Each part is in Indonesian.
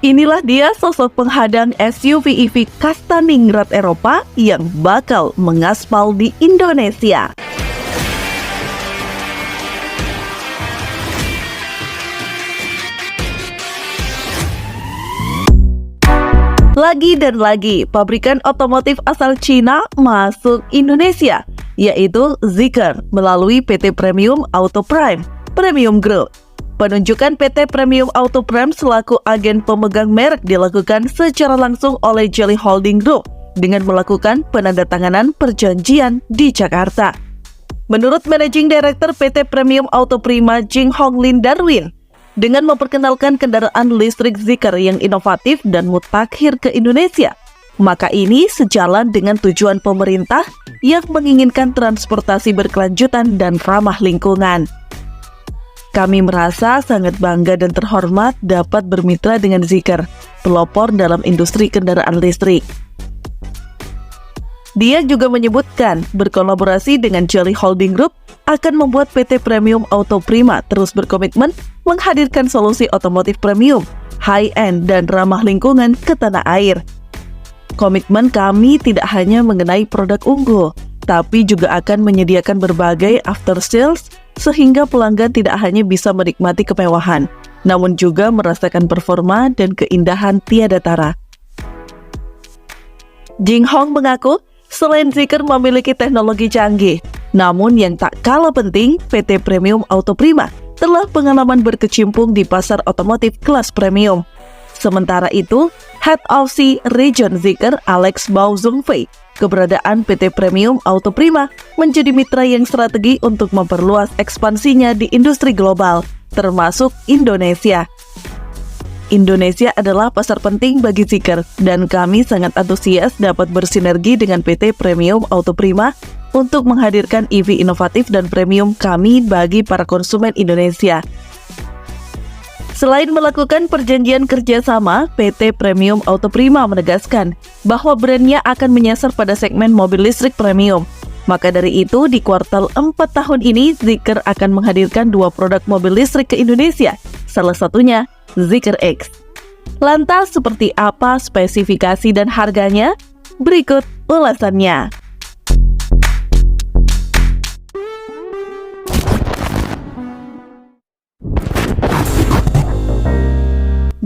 Inilah dia sosok penghadang SUV EV kasta ningrat Eropa yang bakal mengaspal di Indonesia. Lagi dan lagi, pabrikan otomotif asal Cina masuk Indonesia, yaitu Zeekr melalui PT Premium Auto Prime Premium Group. Penunjukan PT Premium Auto Prime selaku agen pemegang merek dilakukan secara langsung oleh Geely Holding Group dengan melakukan penandatanganan perjanjian di Jakarta. Menurut Managing Director PT Premium Auto Prima Jing Hong Lin Darwin, dengan memperkenalkan kendaraan listrik Zeekr yang inovatif dan mutakhir ke Indonesia, maka ini sejalan dengan tujuan pemerintah yang menginginkan transportasi berkelanjutan dan ramah lingkungan. Kami merasa sangat bangga dan terhormat dapat bermitra dengan Zeekr, pelopor dalam industri kendaraan listrik. Dia juga menyebutkan berkolaborasi dengan Geely Holding Group akan membuat PT Premium Auto Prima terus berkomitmen menghadirkan solusi otomotif premium, high-end, dan ramah lingkungan ke tanah air. Komitmen kami tidak hanya mengenai produk unggul, tapi juga akan menyediakan berbagai after sales sehingga pelanggan tidak hanya bisa menikmati kemewahan, namun juga merasakan performa dan keindahan tiada tara. Jing Hong mengaku, selain Zeekr memiliki teknologi canggih, namun yang tak kalah penting, PT Premium Auto Prima telah pengalaman berkecimpung di pasar otomotif kelas premium. Sementara itu, Head of C Region Zeekr Alex Bao Zhongfei, keberadaan PT Premium Auto Prima menjadi mitra yang strategi untuk memperluas ekspansinya di industri global, termasuk Indonesia. Indonesia adalah pasar penting bagi Zeekr, dan kami sangat antusias dapat bersinergi dengan PT Premium Auto Prima untuk menghadirkan EV inovatif dan premium kami bagi para konsumen Indonesia. Selain melakukan perjanjian kerjasama, PT Premium Auto Prima menegaskan bahwa brandnya akan menyasar pada segmen mobil listrik premium. Maka dari itu, di kuartal 4 tahun ini, Zeekr akan menghadirkan 2 produk mobil listrik ke Indonesia, salah satunya Zeekr X. Lantas, seperti apa spesifikasi dan harganya? Berikut ulasannya.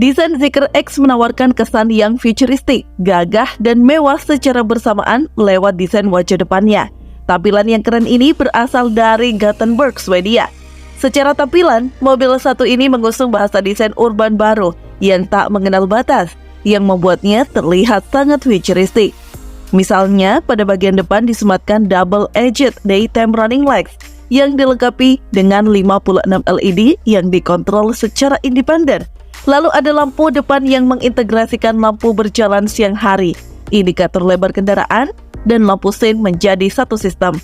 Desain Zeekr X menawarkan kesan yang futuristik, gagah, dan mewah secara bersamaan lewat desain wajah depannya. Tampilan yang keren ini berasal dari Gothenburg, Swedia. Secara tampilan, mobil satu ini mengusung bahasa desain urban baru yang tak mengenal batas, yang membuatnya terlihat sangat futuristik. Misalnya, pada bagian depan disematkan double-edged daytime running lights yang dilengkapi dengan 56 LED yang dikontrol secara independen. Lalu ada lampu depan yang mengintegrasikan lampu berjalan siang hari, indikator lebar kendaraan, dan lampu sein menjadi satu sistem.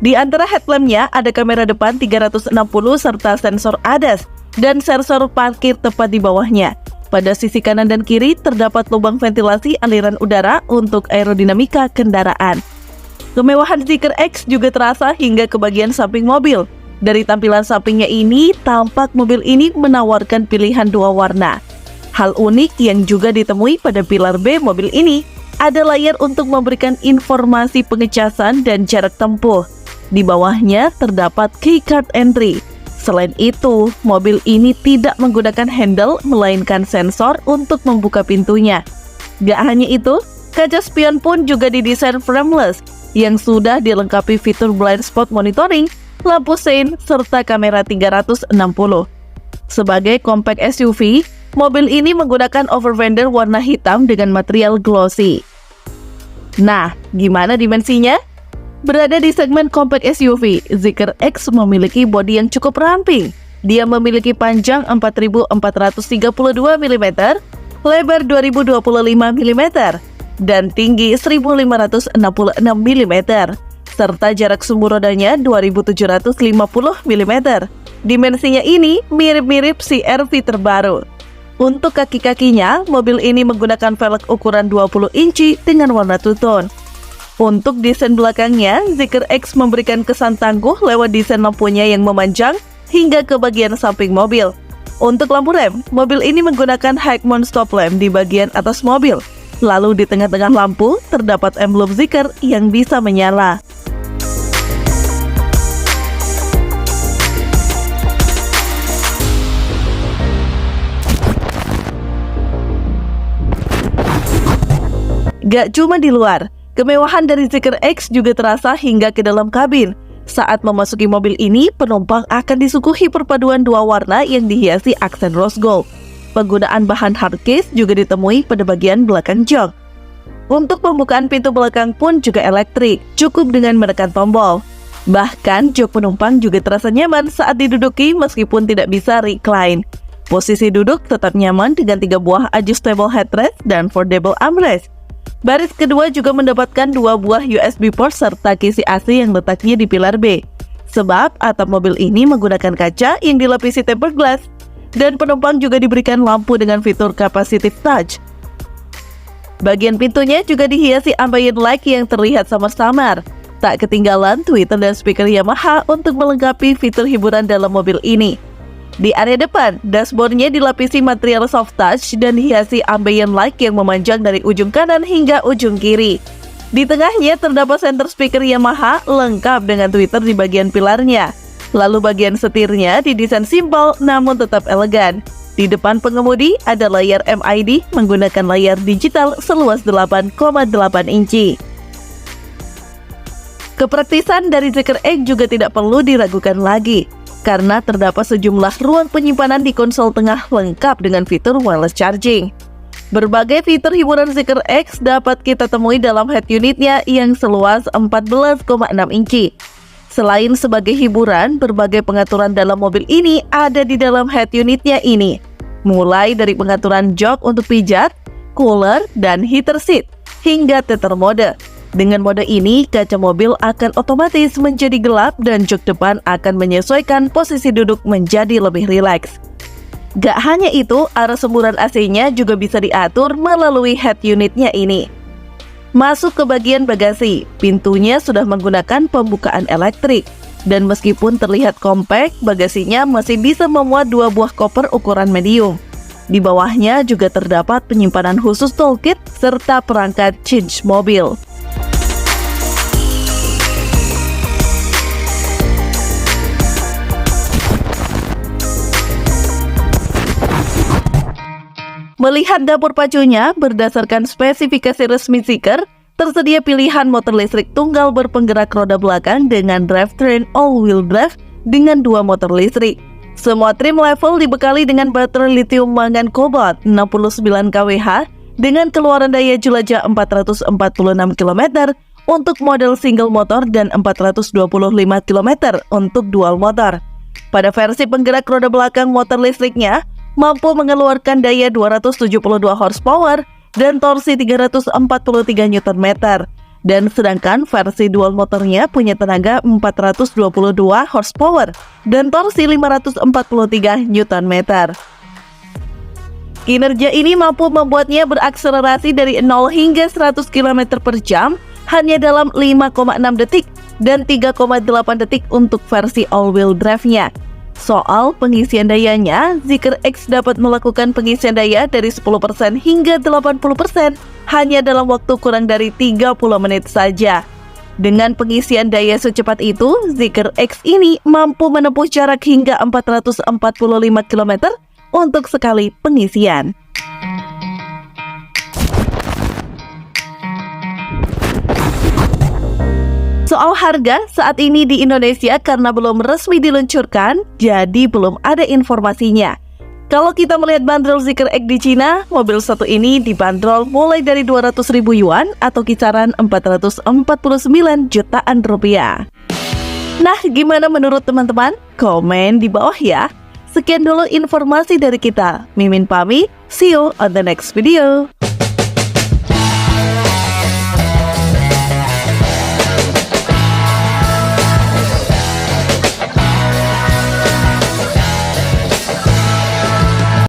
Di antara headlampnya ada kamera depan 360 serta sensor ADAS dan sensor parkir tepat di bawahnya. Pada sisi kanan dan kiri terdapat lubang ventilasi aliran udara untuk aerodinamika kendaraan. Kemewahan Zeekr X juga terasa hingga ke bagian samping mobil. Dari tampilan sampingnya ini, tampak mobil ini menawarkan pilihan 2 warna. Hal unik yang juga ditemui pada pilar B mobil ini, ada layar untuk memberikan informasi pengecasan dan jarak tempuh. Di bawahnya terdapat key card entry. Selain itu, mobil ini tidak menggunakan handle, melainkan sensor untuk membuka pintunya. Gak hanya itu, kaca spion pun juga didesain frameless, yang sudah dilengkapi fitur blind spot monitoring, lampu sein, serta kamera 360. Sebagai compact SUV, mobil ini menggunakan overfender warna hitam dengan material glossy. Nah, gimana dimensinya? Berada di segmen compact SUV, Zeekr X memiliki bodi yang cukup ramping. Dia memiliki panjang 4.432 mm, lebar 2.025 mm, dan tinggi 1.566 mm. Serta jarak sumbu rodanya 2.750 mm. Dimensinya ini mirip-mirip CR-V terbaru. Untuk kaki-kakinya, mobil ini menggunakan velg ukuran 20 inci dengan warna two-tone. Untuk desain belakangnya, Zeekr X memberikan kesan tangguh lewat desain lampunya yang memanjang hingga ke bagian samping mobil. Untuk lampu rem, mobil ini menggunakan high mount stop lamp di bagian atas mobil. Lalu di tengah-tengah lampu terdapat emblem Zeekr yang bisa menyala. Gak cuma di luar, kemewahan dari Zeekr X juga terasa hingga ke dalam kabin. Saat memasuki mobil ini, penumpang akan disuguhi perpaduan dua warna yang dihiasi aksen rose gold. Penggunaan bahan hardcase juga ditemui pada bagian belakang jok. Untuk pembukaan pintu belakang pun juga elektrik, cukup dengan menekan tombol. Bahkan jok penumpang juga terasa nyaman saat diduduki meskipun tidak bisa recline. Posisi duduk tetap nyaman dengan 3 buah adjustable headrest dan foldable armrest. Baris kedua juga mendapatkan 2 buah USB port serta kisi AC yang letaknya di pilar B. Sebab atap mobil ini menggunakan kaca yang dilapisi tempered glass. Dan penumpang juga diberikan lampu dengan fitur capacitive touch. Bagian pintunya juga dihiasi ambient light yang terlihat samar-samar. Tak ketinggalan tweeter dan speaker Yamaha untuk melengkapi fitur hiburan dalam mobil ini. Di area depan, dashboardnya dilapisi material soft touch dan dihiasi ambient light yang memanjang dari ujung kanan hingga ujung kiri. Di tengahnya terdapat center speaker Yamaha lengkap dengan tweeter di bagian pilarnya. Lalu bagian setirnya didesain simpel namun tetap elegan. Di depan pengemudi ada layar MID menggunakan layar digital seluas 8,8 inci. Kepraktisan dari Zeekr X juga tidak perlu diragukan lagi, karena terdapat sejumlah ruang penyimpanan di konsol tengah lengkap dengan fitur wireless charging. Berbagai fitur hiburan Zeekr X dapat kita temui dalam head unitnya yang seluas 14,6 inci. Selain sebagai hiburan, berbagai pengaturan dalam mobil ini ada di dalam head unitnya ini. Mulai dari pengaturan jok untuk pijat, cooler, dan heater seat, hingga tether mode. Dengan mode ini, kaca mobil akan otomatis menjadi gelap dan jok depan akan menyesuaikan posisi duduk menjadi lebih rileks. Gak hanya itu, arah semburan AC-nya juga bisa diatur melalui head unitnya ini. Masuk ke bagian bagasi, pintunya sudah menggunakan pembukaan elektrik. Dan meskipun terlihat kompak, bagasinya masih bisa memuat 2 buah koper ukuran medium. Di bawahnya juga terdapat penyimpanan khusus toolkit serta perangkat cinch mobil. Melihat dapur pacunya, berdasarkan spesifikasi resmi Zeekr, tersedia pilihan motor listrik tunggal berpenggerak roda belakang dengan drivetrain all-wheel drive dengan 2 motor listrik. Semua trim level dibekali dengan baterai lithium mangan kobalt 69 kWh dengan keluaran daya jelajah 446 km untuk model single motor dan 425 km untuk dual motor. Pada versi penggerak roda belakang motor listriknya, mampu mengeluarkan daya 272 horsepower dan torsi 343 Nm. Dan sedangkan versi dual motornya punya tenaga 422 horsepower dan torsi 543 Nm. Kinerja ini mampu membuatnya berakselerasi dari 0 hingga 100 km per jam hanya dalam 5,6 detik dan 3,8 detik untuk versi all-wheel drive-nya. Soal pengisian dayanya, Zeekr X dapat melakukan pengisian daya dari 10% hingga 80% hanya dalam waktu kurang dari 30 menit saja. Dengan pengisian daya secepat itu, Zeekr X ini mampu menempuh jarak hingga 445 km untuk sekali pengisian. Soal harga, saat ini di Indonesia karena belum resmi diluncurkan, jadi belum ada informasinya. Kalau kita melihat bandrol Zeekr X di Cina, mobil satu ini dibanderol mulai dari 200.000 yuan atau kisaran 449 jutaan rupiah. Nah, gimana menurut teman-teman? Komen di bawah ya. Sekian dulu informasi dari kita. Mimin pamit, see you on the next video.